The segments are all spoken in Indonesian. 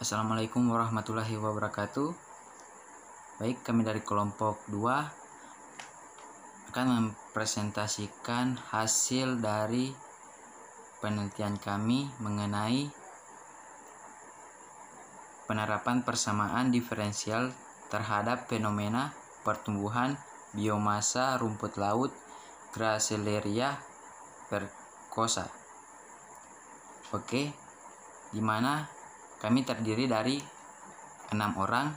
Assalamualaikum warahmatullahi wabarakatuh. Baik, kami dari kelompok 2 akan mempresentasikan hasil dari penelitian kami mengenai penerapan persamaan diferensial terhadap fenomena pertumbuhan biomasa rumput laut Gracilaria percosa. Oke, di mana kami terdiri dari 6 orang.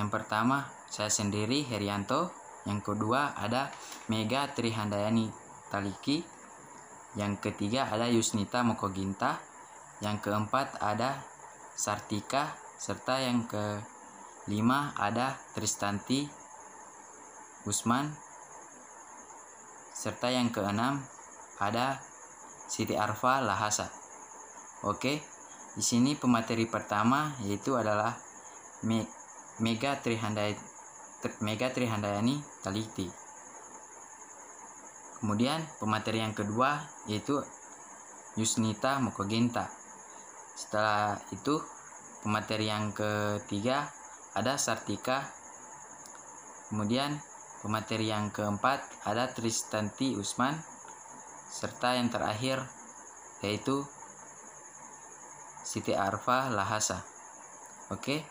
Yang pertama, saya sendiri, Herianto. Yang kedua, ada Mega Trihandayani Taliki. Yang ketiga, ada Yusnita Mokoginta. Yang keempat, ada Sartika. Serta yang kelima, ada Tristanti Usman. Serta yang keenam, ada Siti Arfa Lahasa. Oke. Di sini pemateri pertama yaitu adalah Mega Trihandayani Taliti. Kemudian pemateri yang kedua yaitu Yusnita Mokoginta. Setelah itu pemateri yang ketiga ada Sartika. Kemudian pemateri yang keempat ada Tristanti Usman. Serta yang terakhir yaitu Siti Arfa Lahasa. Oke.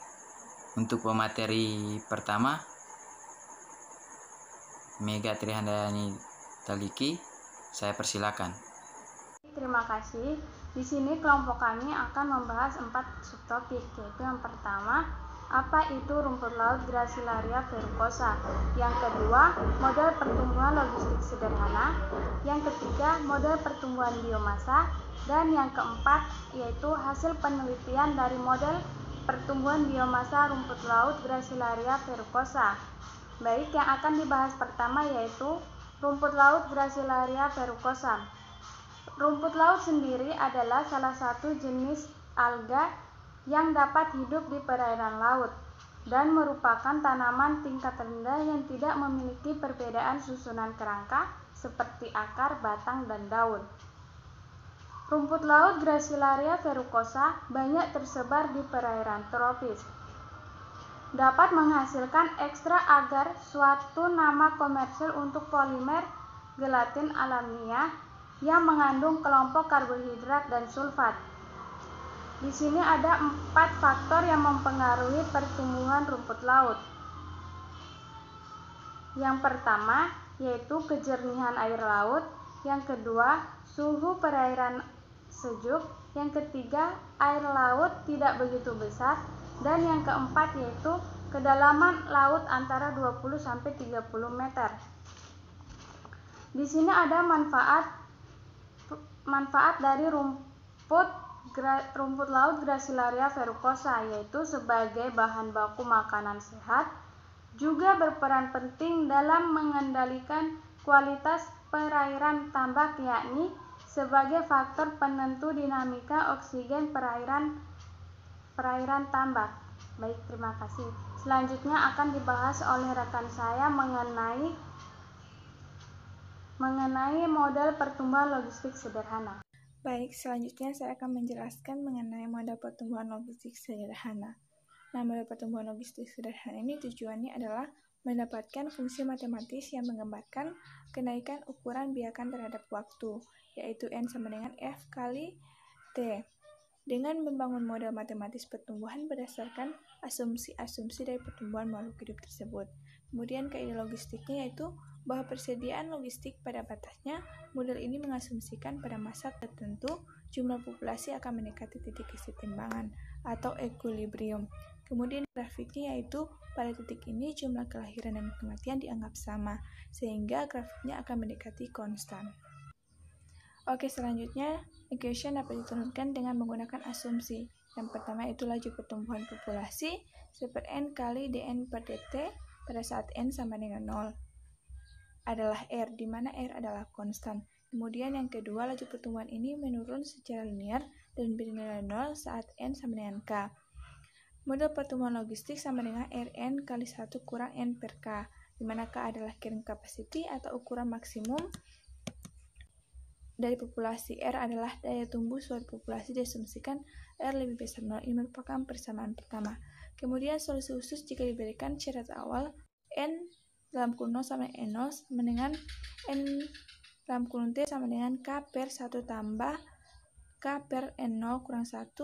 Untuk pemateri pertama, Mega Trihandayani Taliki, saya persilakan. Terima kasih. Di sini kelompok kami akan membahas 4 subtopik, yaitu yang pertama, apa itu rumput laut Gracilaria verrucosa. Yang kedua, model pertumbuhan logistik sederhana. Yang ketiga, model pertumbuhan biomasa. Dan yang keempat, yaitu hasil penelitian dari model pertumbuhan biomasa rumput laut Gracilaria verrucosa. Baik, yang akan dibahas pertama yaitu rumput laut Gracilaria verrucosa. Rumput laut sendiri adalah salah satu jenis alga yang dapat hidup di perairan laut dan merupakan tanaman tingkat rendah yang tidak memiliki perbedaan susunan kerangka seperti akar, batang, dan daun. Rumput laut Gracilaria verrucosa banyak tersebar di perairan tropis. Dapat menghasilkan ekstra agar, suatu nama komersil untuk polimer gelatin alamiah yang mengandung kelompok karbohidrat dan sulfat. Di sini ada 4 faktor yang mempengaruhi pertumbuhan rumput laut. Yang pertama yaitu kejernihan air laut, yang kedua suhu perairan sejuk, yang ketiga air laut tidak begitu besar, dan yang keempat yaitu kedalaman laut antara 20-30 meter. Di sini ada manfaat dari rumput laut Gracilaria verrucosa, yaitu sebagai bahan baku makanan sehat, juga berperan penting dalam mengendalikan kualitas perairan tambak, yakni sebagai faktor penentu dinamika oksigen perairan tambak. Baik, terima kasih. Selanjutnya akan dibahas oleh rekan saya mengenai model pertumbuhan logistik sederhana. Baik, selanjutnya saya akan menjelaskan mengenai model pertumbuhan logistik sederhana. Nah, model pertumbuhan logistik sederhana ini tujuannya adalah mendapatkan fungsi matematis yang menggambarkan kenaikan ukuran biakan terhadap waktu, yaitu N sama dengan F kali T, dengan membangun model matematis pertumbuhan berdasarkan asumsi-asumsi dari pertumbuhan makhluk hidup tersebut. Kemudian kaidah logistiknya yaitu bahwa persediaan logistik pada batasnya, model ini mengasumsikan pada masa tertentu jumlah populasi akan mendekati titik kesetimbangan atau equilibrium. Kemudian grafiknya yaitu pada titik ini jumlah kelahiran dan kematian dianggap sama, sehingga grafiknya akan mendekati konstan. Oke, selanjutnya equation dapat diturunkan dengan menggunakan asumsi. Yang pertama itu laju pertumbuhan populasi seper N kali dN per dt pada saat N sama dengan 0 adalah R, di mana R adalah konstan. Kemudian yang kedua, laju pertumbuhan ini menurun secara linear dan bernilai 0 saat N sama dengan K. Model pertumbuhan logistik sama dengan Rn kali 1 kurang N per K, di mana K adalah carrying capacity atau ukuran maksimum dari populasi R adalah daya tumbuh suatu populasi diasumsikan R lebih besar 0. Ini merupakan persamaan pertama. Kemudian solusi khusus jika diberikan syarat awal N dalam kurung 0 sama N0 sama dengan N dalam kurung T sama dengan K per 1 tambah K per N0 kurang 1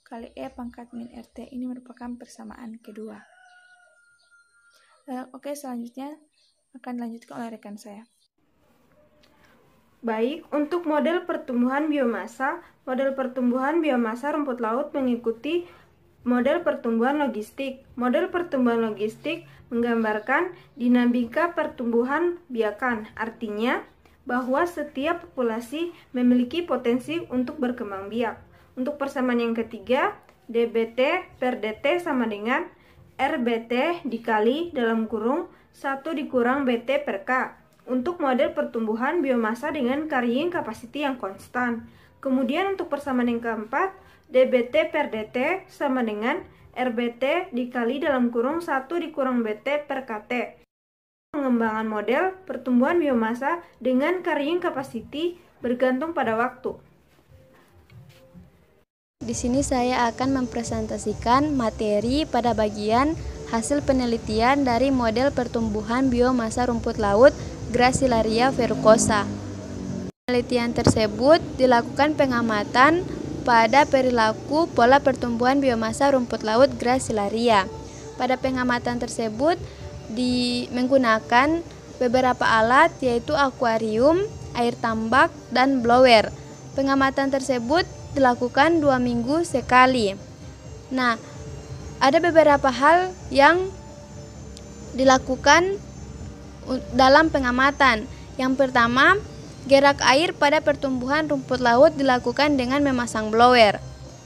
kali E pangkat min RT. Ini merupakan persamaan kedua. Oke, selanjutnya akan dilanjutkan oleh rekan saya. Baik, untuk model pertumbuhan biomasa rumput laut mengikuti model pertumbuhan logistik. Model pertumbuhan logistik menggambarkan dinamika pertumbuhan biakan, artinya bahwa setiap populasi memiliki potensi untuk berkembang biak. Untuk persamaan yang ketiga, dBT per dt sama dengan RBT dikali dalam kurung 1 dikurang BT per K. Untuk model pertumbuhan biomasa dengan carrying capacity yang konstan. Kemudian untuk persamaan yang keempat, dBT per dt sama dengan RBT dikali dalam kurung 1 dikurang BT per KT. Pengembangan model pertumbuhan biomasa dengan carrying capacity bergantung pada waktu. Di sini saya akan mempresentasikan materi pada bagian hasil penelitian dari model pertumbuhan biomasa rumput laut Gracilaria verrucosa. Penelitian tersebut dilakukan pengamatan pada perilaku pola pertumbuhan biomasa rumput laut Gracilaria. Pada pengamatan tersebut menggunakan beberapa alat yaitu akuarium, air tambak, dan blower. Pengamatan tersebut dilakukan 2 minggu sekali. Nah, ada beberapa hal yang dilakukan dalam pengamatan. Yang pertama, gerak air pada pertumbuhan rumput laut dilakukan dengan memasang blower.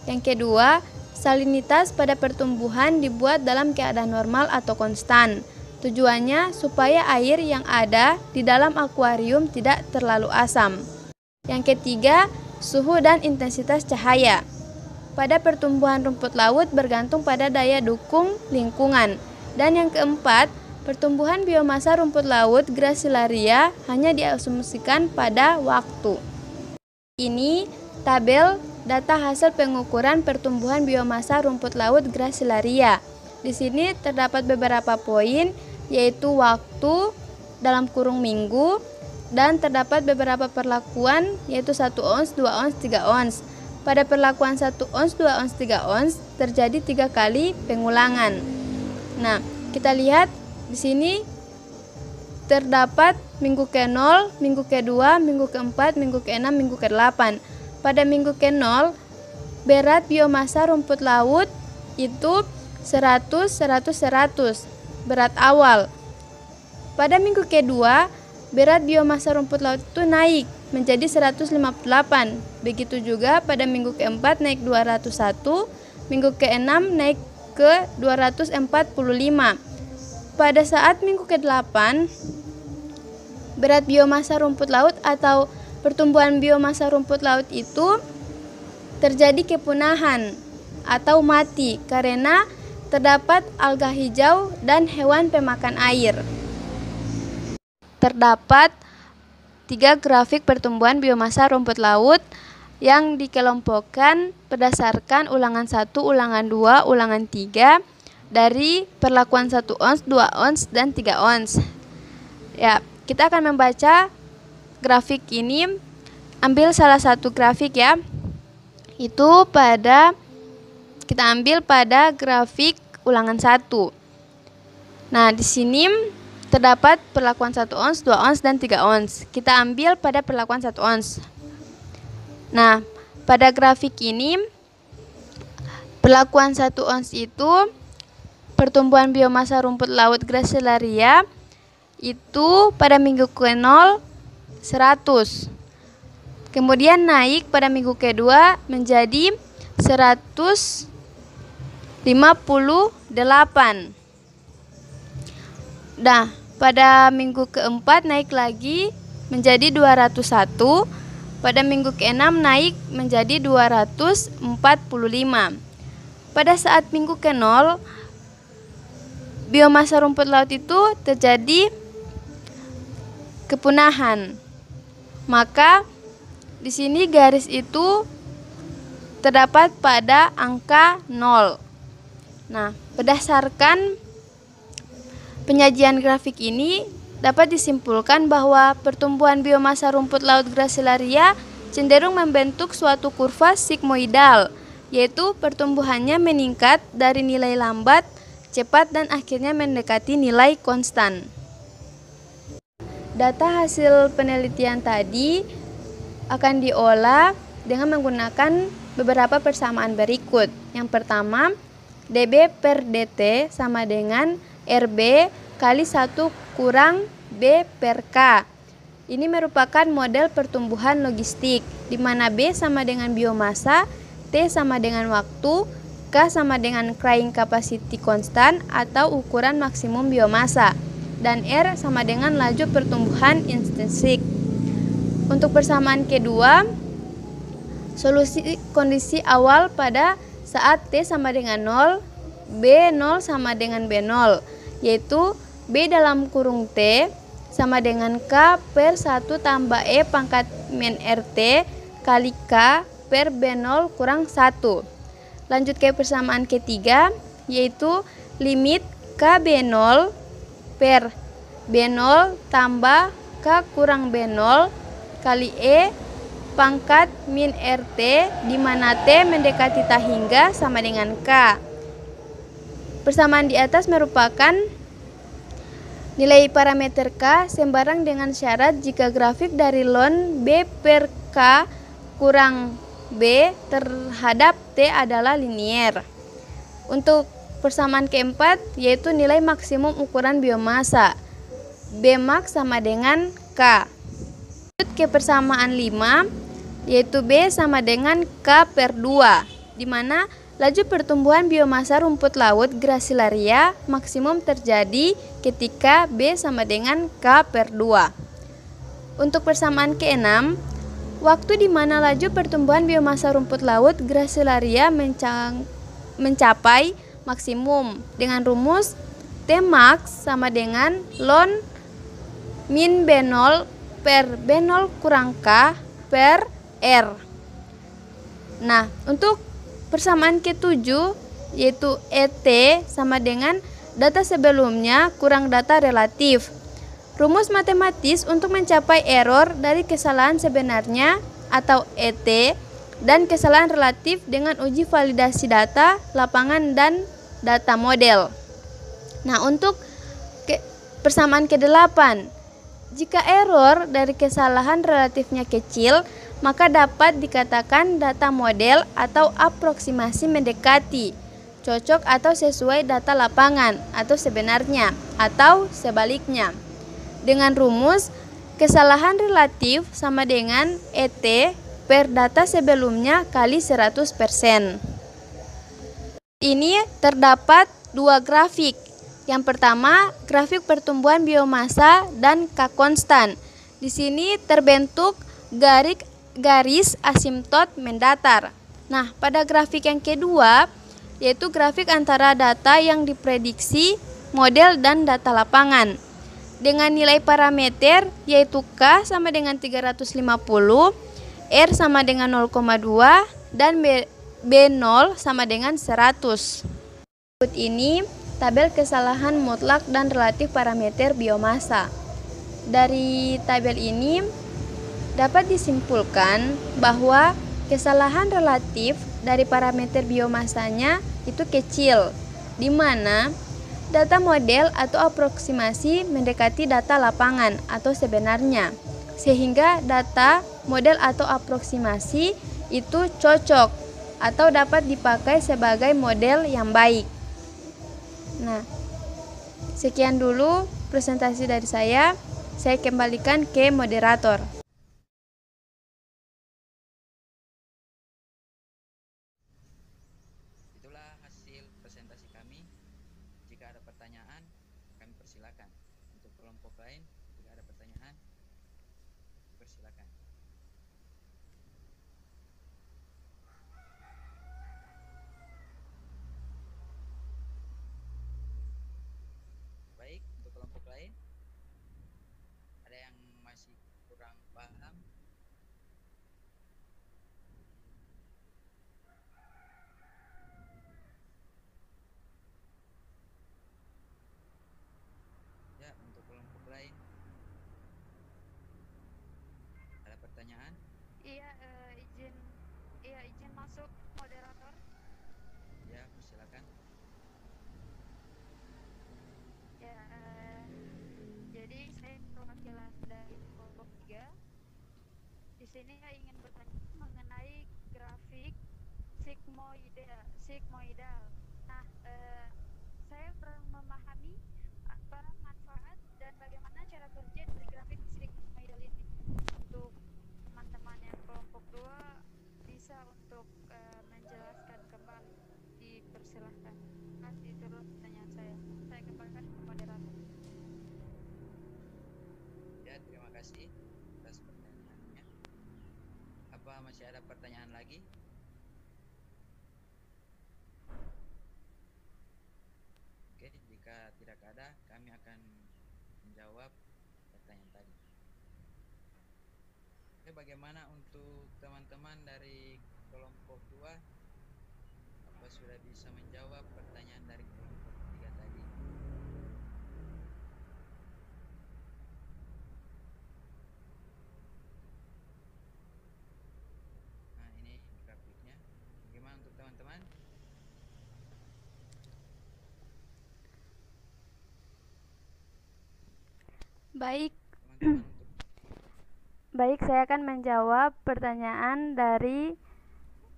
Yang kedua, salinitas pada pertumbuhan dibuat dalam keadaan normal atau konstan. Tujuannya supaya air yang ada di dalam akuarium tidak terlalu asam. Yang ketiga, suhu dan intensitas cahaya. Pada pertumbuhan rumput laut bergantung pada daya dukung lingkungan. Dan yang keempat, pertumbuhan biomasa rumput laut Gracilaria hanya diasumsikan pada waktu. Ini tabel data hasil pengukuran pertumbuhan biomasa rumput laut Gracilaria. Di sini terdapat beberapa poin, yaitu waktu dalam kurung minggu, dan terdapat beberapa perlakuan, yaitu 1 ons, 2 ons, 3 ons. Pada perlakuan 1 ons, 2 ons, 3 ons terjadi 3 kali pengulangan. Nah, kita lihat di sini terdapat minggu ke-0, minggu ke-2, minggu ke-4, minggu ke-6, minggu ke-8. Pada minggu ke-0, berat biomasa rumput laut itu 100, 100, 100, berat awal. Pada minggu ke-2, berat biomasa rumput laut itu naik menjadi 158. Begitu juga pada minggu ke-4 naik 201, minggu ke-6 naik ke 245. Pada saat minggu ke-8, berat biomasa rumput laut atau pertumbuhan biomasa rumput laut itu terjadi kepunahan atau mati karena terdapat alga hijau dan hewan pemakan air. Terdapat 3 grafik pertumbuhan biomasa rumput laut yang dikelompokkan berdasarkan ulangan 1, ulangan 2, ulangan 3 dari perlakuan 1 ons, 2 ons, dan 3 ons. Ya, kita akan membaca grafik ini. Ambil salah satu grafik ya. Itu kita ambil pada grafik ulangan 1. Nah, di sini terdapat perlakuan 1 ons, 2 ons, dan 3 ons. Kita ambil pada perlakuan 1 ons. Nah, pada grafik ini perlakuan 1 ons itu pertumbuhan biomasa rumput laut Gracilaria itu pada minggu ke-0 100. Kemudian naik pada minggu ke-2 menjadi 158. Nah, pada minggu ke-4 naik lagi menjadi 201. Pada minggu ke-6 naik menjadi 245. Pada saat minggu ke-0, biomasa rumput laut itu terjadi kepunahan. Maka Di sini garis itu terdapat pada angka 0. Nah, berdasarkan penyajian grafik ini dapat disimpulkan bahwa pertumbuhan biomasa rumput laut Gracilaria cenderung membentuk suatu kurva sigmoidal, yaitu pertumbuhannya meningkat dari nilai lambat, cepat, dan akhirnya mendekati nilai konstan. Data hasil penelitian tadi akan diolah dengan menggunakan beberapa persamaan berikut. Yang pertama, dB per dt sama dengan RB kali 1 kurang B per K. Ini merupakan model pertumbuhan logistik, di mana B sama dengan biomasa, T sama dengan waktu, K sama dengan carrying capacity konstan atau ukuran maksimum biomasa, dan R sama dengan laju pertumbuhan intrinsik. Untuk persamaan kedua, solusi kondisi awal pada saat T sama dengan 0, B0 sama dengan B0, yaitu B dalam kurung T sama dengan K per 1 tambah E pangkat min RT kali K per B0 kurang 1. Lanjut ke persamaan ketiga, yaitu limit KB0 per B0 tambah K kurang B0 kali E pangkat min RT, di mana T mendekati tak hingga sama dengan K. Persamaan di atas merupakan nilai parameter K sembarang dengan syarat jika grafik dari ln B per K kurang B terhadap T adalah linier. Untuk persamaan keempat, yaitu nilai maksimum ukuran biomasa, Bmax sama dengan K. Lanjut ke persamaan 5, yaitu B sama dengan K per 2, di mana laju pertumbuhan biomasa rumput laut Gracilaria maksimum terjadi ketika B sama dengan K per 2. Untuk persamaan ke-6, waktu di mana laju pertumbuhan biomasa rumput laut Gracilaria mencapai maksimum dengan rumus Tmax sama dengan ln min B0 per B0 kurang K per R. Nah, untuk persamaan ke-7, yaitu ET sama dengan data sebelumnya kurang data relatif. Rumus matematis untuk mencapai error dari kesalahan sebenarnya atau ET dan kesalahan relatif dengan uji validasi data lapangan dan data model. Nah, untuk persamaan ke-8, jika error dari kesalahan relatifnya kecil, maka dapat dikatakan data model atau aproksimasi mendekati, cocok atau sesuai data lapangan atau sebenarnya, atau sebaliknya. Dengan rumus, kesalahan relatif sama dengan ET per data sebelumnya kali 100%. Ini terdapat dua grafik. Yang pertama, grafik pertumbuhan biomasa dan K konstan. Di sini terbentuk garis asimtot mendatar. Nah, pada grafik yang kedua, yaitu grafik antara data yang diprediksi, model, dan data lapangan. Dengan nilai parameter, yaitu K sama dengan 350, R sama dengan 0,2, dan B0 sama dengan 100. Berikut ini tabel kesalahan mutlak dan relatif parameter biomasa. Dari tabel ini dapat disimpulkan bahwa kesalahan relatif dari parameter biomasanya itu kecil, di mana data model atau aproksimasi mendekati data lapangan atau sebenarnya, sehingga data model atau aproksimasi itu cocok atau dapat dipakai sebagai model yang baik. Nah, sekian dulu presentasi dari saya. Saya kembalikan ke moderator. Itulah hasil presentasi kami. Jika ada pertanyaan, kami persilakan. Untuk kelompok lain, jika ada pertanyaan, persilakan. Baik, untuk kelompok lain, ada yang masih kurang paham? pertanyaan? Iya, izin masuk moderator. Ya, silakan. Ya, jadi saya perwakilan dari kelompok 3. Di sini saya ingin bertanya mengenai grafik sigmoidal. Nah, saya kurang memahami apa manfaat dan bagaimana cara kerja dari grafik sigmoidal ini. Untuk teman-teman yang kelompok 2 bisa untuk menjelaskan kembali, dipersilahkan. Itu dulu pertanyaan saya. Saya kembalikan ke moderator. Ya, terima kasih atas pertanyaannya. Apa masih ada pertanyaan lagi? Oke, jika tidak ada, kami akan menjawab pertanyaan tadi. Oke, bagaimana untuk teman-teman dari kelompok 2? Apa sudah bisa menjawab pertanyaan dari kelompok 3 tadi? Nah, ini grafiknya. Bagaimana untuk teman-teman? Baik, Teman-teman untuk baik, saya akan menjawab pertanyaan dari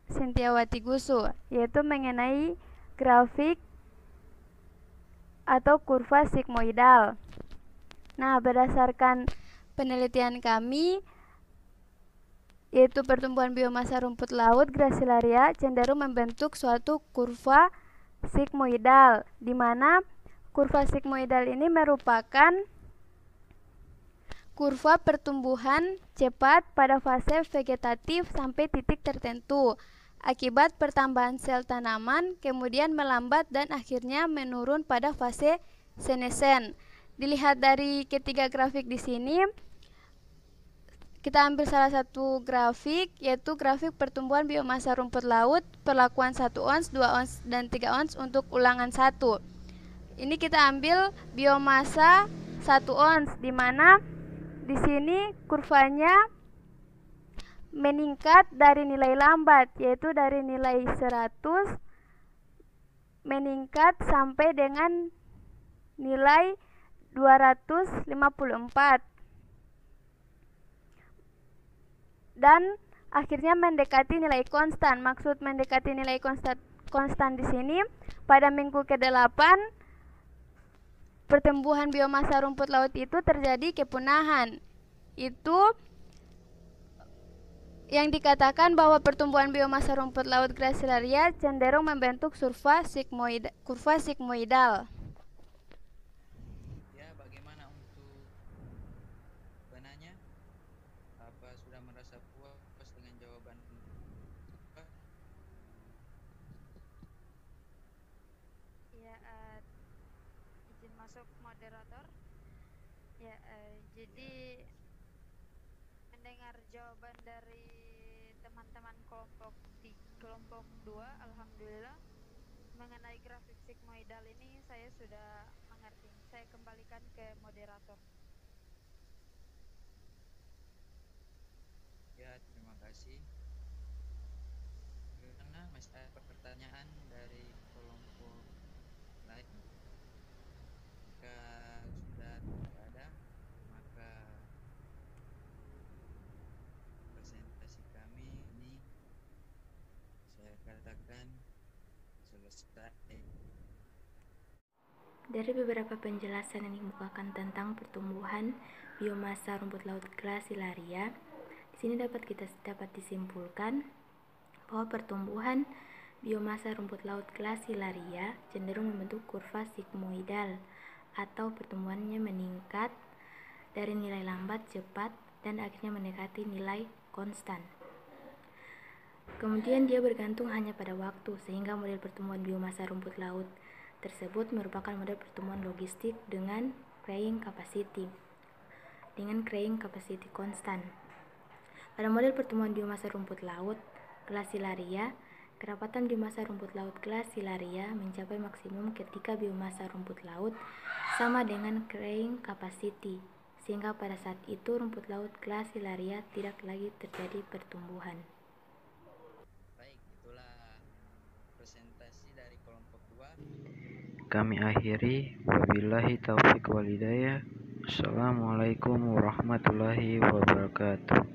Sintiawati Gusu, yaitu mengenai grafik atau kurva sigmoidal. Nah, berdasarkan penelitian kami, yaitu pertumbuhan biomasa rumput laut Gracilaria cenderung membentuk suatu kurva sigmoidal, di mana kurva sigmoidal ini merupakan kurva pertumbuhan cepat pada fase vegetatif sampai titik tertentu akibat pertambahan sel tanaman, kemudian melambat dan akhirnya menurun pada fase senescen. Dilihat dari ketiga grafik di sini, kita ambil salah satu grafik, yaitu grafik pertumbuhan biomasa rumput laut perlakuan 1 ons, 2 ons, dan 3 ons untuk ulangan 1. Ini kita ambil biomasa 1 ons, di mana di sini kurvanya meningkat dari nilai lambat, yaitu dari nilai 100 meningkat sampai dengan nilai 254. Dan akhirnya mendekati nilai konstan. Maksud mendekati nilai konstan di sini, pada minggu ke-8 pertumbuhan biomasa rumput laut itu terjadi kepunahan. Itu yang dikatakan bahwa pertumbuhan biomasa rumput laut Gracilaria cenderung membentuk kurva sigmoidal. ya, bagaimana untuk penanya? Apa sudah merasa puas dengan jawaban? Ya, izin masuk moderator. Ya, jadi mendengar jawaban dari teman-teman kelompok 2, alhamdulillah mengenai grafik sigmoidal ini saya sudah mengerti. Saya kembalikan ke moderator. Ya, terima kasih. Bagaimana, masih ada pertanyaan dari kelompok lain? Jika sudah tidak ada, maka presentasi kami ini saya katakan selesai. Dari beberapa penjelasan yang dikemukakan tentang pertumbuhan biomasa rumput laut Gracilaria, di sini dapat disimpulkan bahwa pertumbuhan biomasa rumput laut Gracilaria cenderung membentuk kurva sigmoidal atau pertumbuhannya meningkat dari nilai lambat cepat dan akhirnya mendekati nilai konstan. Kemudian dia bergantung hanya pada waktu, sehingga model pertumbuhan biomasa rumput laut tersebut merupakan model pertumbuhan logistik dengan carrying capacity konstan. Pada model pertumbuhan biomasa rumput laut Gracilaria, kerapatan biomasa rumput laut Gracilaria mencapai maksimum ketika biomasa rumput laut sama dengan carrying capacity, sehingga pada saat itu rumput laut glasilaria tidak lagi terjadi pertumbuhan. Baik, itulah presentasi dari kelompok 2. Kami akhiri, wabillahi taufiq wal hidayah. Assalamualaikum warahmatullahi wabarakatuh.